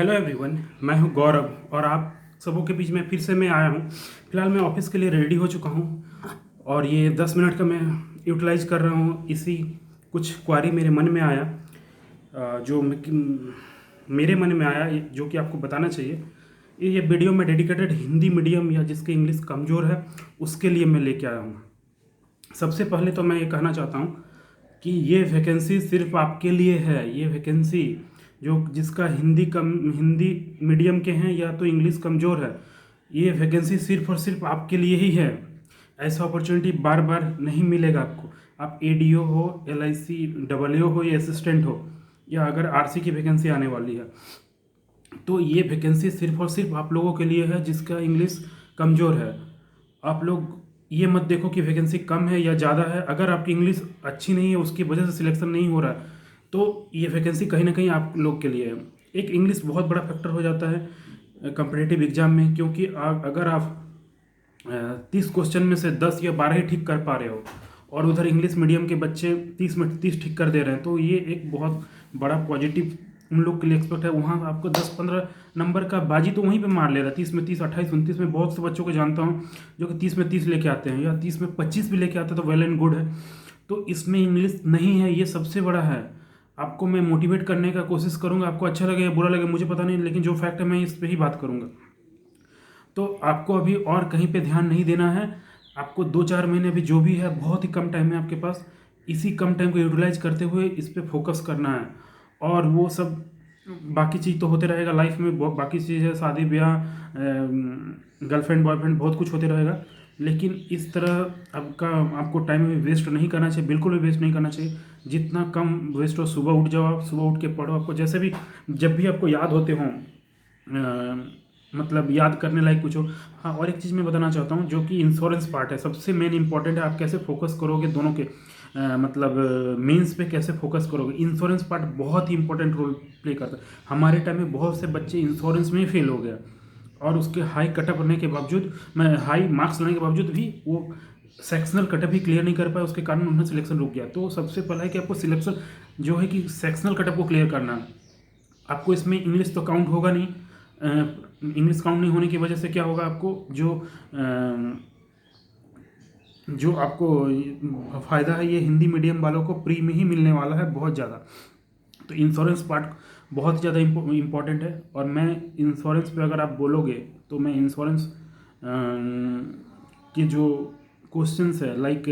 Hello everyone, मैं हूं गौरव और आप सबों के बीच में फिर से मैं आया हूं। फिलहाल मैं ऑफिस के लिए रेडी हो चुका हूं और ये 10 मिनट का मैं यूटिलाइज कर रहा हूं। इसी कुछ क्वारी मेरे मन में आया, मेरे मन में आया जो कि आपको बताना चाहिए। ये वीडियो में डेडिकेटेड हिंदी मीडियम या जिसकी इंग्लिश कमज़ोर है उसके लिए मैं लेके आया हूँ। सबसे पहले तो मैं ये कहना चाहता हूँ कि ये वैकेंसी सिर्फ आपके लिए है। ये वैकेंसी जो जिसका हिंदी मीडियम के हैं या तो इंग्लिश कमज़ोर है, ये वैकेंसी सिर्फ और सिर्फ आपके लिए ही है। ऐसा अपॉर्चुनिटी बार बार नहीं मिलेगा आपको। आप एडीओ हो, एलआईसी डबलओ हो या असिस्टेंट हो, या अगर आरसी की वैकेंसी आने वाली है, तो ये वैकेंसी सिर्फ और सिर्फ आप लोगों के लिए है जिसका इंग्लिश कमज़ोर है। आप लोग ये मत देखो कि वैकेंसी कम है या ज़्यादा है। अगर आपकी इंग्लिश अच्छी नहीं है, उसकी वजह से सिलेक्शन नहीं हो रहा है, तो ये वैकेंसी कहीं ना कहीं आप लोग के लिए है। एक इंग्लिश बहुत बड़ा फैक्टर हो जाता है कम्पिटिटिव एग्जाम में, क्योंकि अगर आप 30 क्वेश्चन में से 10 या 12 ही ठीक कर पा रहे हो और उधर इंग्लिश मीडियम के बच्चे 30 में 30 ठीक कर दे रहे हैं, तो ये एक बहुत बड़ा पॉजिटिव उन लोग के लिए एक्सपेक्ट है। वहाँ आपको 10-15 नंबर का बाजी तो वहीं पे मार ले रहा है। 30 में 30, 28, 29 में बहुत से बच्चों को जानता हूँ जो कि 30 में 30 लेके आते हैं, या 30 में 25 भी लेके आते हैं, तो वेल एंड गुड है। तो इसमें इंग्लिश नहीं है, ये सबसे बड़ा है। आपको मैं मोटिवेट करने का कोशिश करूँगा, आपको अच्छा लगे या बुरा लगे मुझे पता नहीं, लेकिन जो फैक्ट है मैं इस पर ही बात करूँगा। तो आपको अभी और कहीं पे ध्यान नहीं देना है। आपको 2-4 महीने अभी जो भी है, बहुत ही कम टाइम है आपके पास। इसी कम टाइम को यूटिलाइज करते हुए इस पर फोकस करना है। और वो सब बाकी चीज़ तो होते रहेगा लाइफ में, बहुत बाकी चीज़ है, शादी ब्याह, गर्लफ्रेंड बॉयफ्रेंड, बहुत कुछ होते रहेगा। लेकिन इस तरह आपको टाइम में वेस्ट नहीं करना चाहिए, बिल्कुल भी वेस्ट नहीं करना चाहिए। जितना कम वेस्ट हो, सुबह उठ जाओ आप, सुबह उठ के पढ़ो। आपको जैसे भी जब भी आपको याद होते हों, मतलब याद करने लायक कुछ हो। हाँ, और एक चीज़ मैं बताना चाहता हूँ जो कि इंश्योरेंस पार्ट है, सबसे मेन इंपॉर्टेंट है। आप कैसे फोकस करोगे दोनों के, मतलब मेंस पे कैसे फोकस करोगे, इंश्योरेंस पार्ट बहुत ही इंपॉर्टेंट रोल प्ले करता है। हमारे टाइम में बहुत से बच्चे इंश्योरेंस में ही फेल हो गया और उसके हाई कटअप होने के बावजूद, मैं हाई मार्क्स लाने के बावजूद भी वो सेक्शनल कटअप ही क्लियर नहीं कर पाया, उसके कारण उन्हें सिलेक्शन रुक गया। तो सबसे पहला है कि आपको सिलेक्शन जो है कि सेक्शनल कटअप को क्लियर करना है। आपको इसमें इंग्लिश तो काउंट होगा नहीं। इंग्लिश काउंट नहीं होने की वजह से क्या होगा, आपको जो आपको फ़ायदा है, ये हिंदी मीडियम वालों को प्री में ही मिलने वाला है बहुत ज़्यादा। तो इंश्योरेंस पार्ट बहुत ज़्यादा इम्पॉर्टेंट है। और मैं इंश्योरेंस पे अगर आप बोलोगे तो मैं इंश्योरेंस के जो क्वेश्चंस है, लाइक,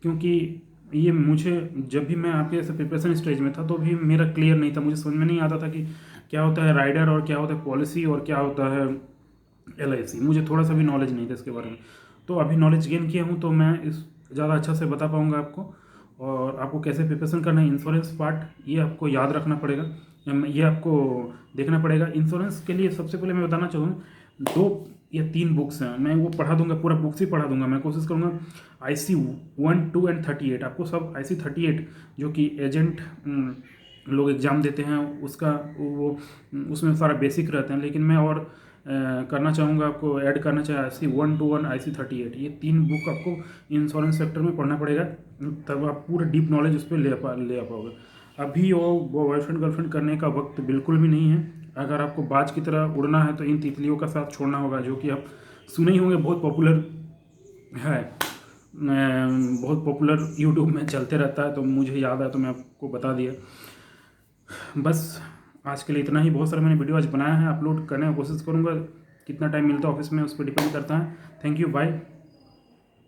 क्योंकि ये मुझे जब भी मैं आपके ऐसे प्रिपरेशन स्टेज में था तो भी मेरा क्लियर नहीं था, मुझे समझ में नहीं आता था कि क्या होता है राइडर और क्या होता है पॉलिसी और क्या होता है एलआईसी। मुझे थोड़ा सा भी नॉलेज नहीं था इसके बारे में। तो अभी नॉलेज गेन किया हूँ तो मैं इस ज़्यादा अच्छा से बता पाऊँगा आपको। और आपको कैसे प्रिपरेशन करना है, इंश्योरेंस पार्ट ये आपको याद रखना पड़ेगा, ये आपको देखना पड़ेगा। इंश्योरेंस के लिए सबसे पहले मैं बताना चाहूँ, 2 या 3 बुक्स हैं, मैं वो पढ़ा दूंगा, पूरा बुक्स ही पढ़ा दूंगा। मैं कोशिश करूँगा IC 1, 2 एंड 38, आपको सब IC 38 जो कि एजेंट लोग एग्ज़ाम देते हैं उसका, वो उसमें सारा बेसिक रहते हैं, लेकिन मैं और करना चाहूँगा, आपको ऐड करना चाहिए IC 1, 2 और IC 38। ये 3 बुक आपको इंश्योरेंस सेक्टर में पढ़ना पड़ेगा, तब आप पूरा डीप नॉलेज उस पर ले आ पाओगे। अभी वो बॉयफ्रेंड गर्लफ्रेंड करने का वक्त बिल्कुल भी नहीं है। अगर आपको बाज की तरह उड़ना है तो इन तितलियों का साथ छोड़ना होगा, जो कि आप सुने ही होंगे, बहुत पॉपुलर है, बहुत पॉपुलर यूट्यूब में चलते रहता है। तो मुझे याद है तो मैं आपको बता दिया। बस आज के लिए इतना ही। बहुत सारा मैंने वीडियो आज बनाया है, अपलोड करने की कोशिश करूँगा। कितना टाइम मिलता है ऑफिस में उस पर डिपेंड करता है। Thank you, bye.